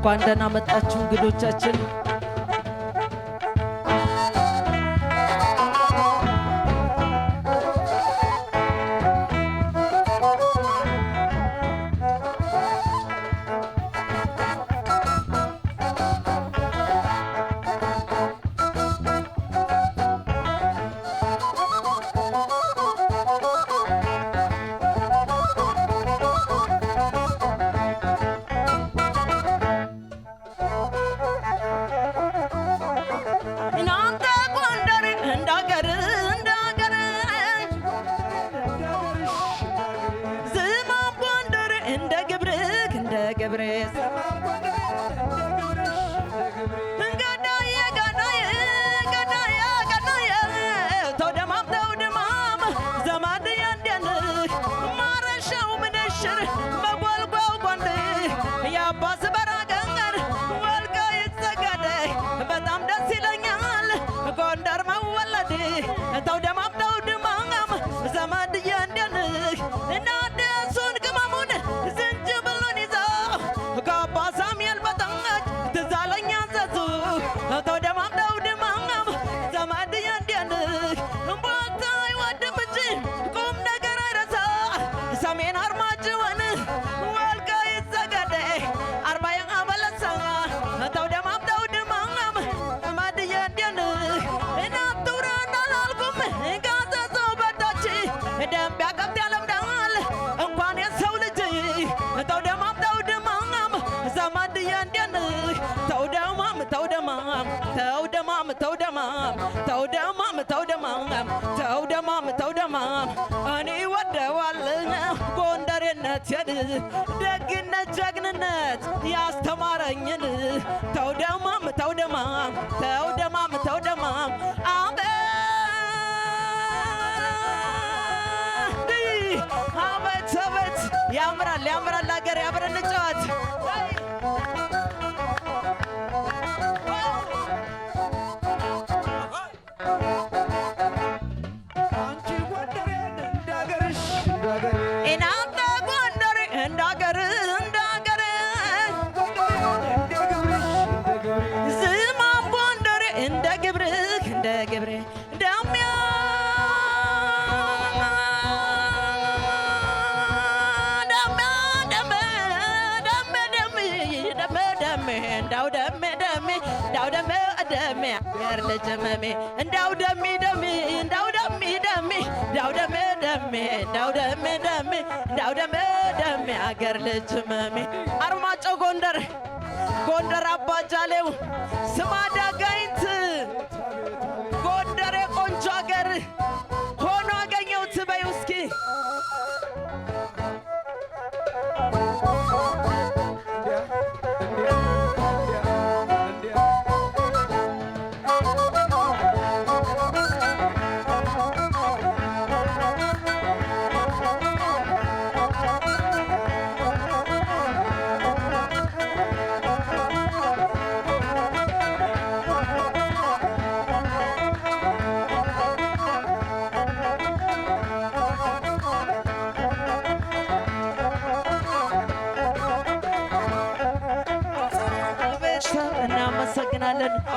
እንኳን ደህና መጣችሁ እንግዶቻችን። أني ودا والله قندرنت يد دقنا جقننت يا استمرين تودمام تودمام تودمام تودمام أبد أبد يا مرا لا قري أبرا نجات جمامي انداو دمي دمي انداو دمي دمي انداو دمي دمي انداو دمي دمي انداو دمي دمي اگر لجمامي ارماچو ጎንደር አባጃሌው ስማዳ ጋይንት ጎንደር ቆንጆ አገር ሆኖ አገኘሁት በይ እስኪ እናመሰግናለን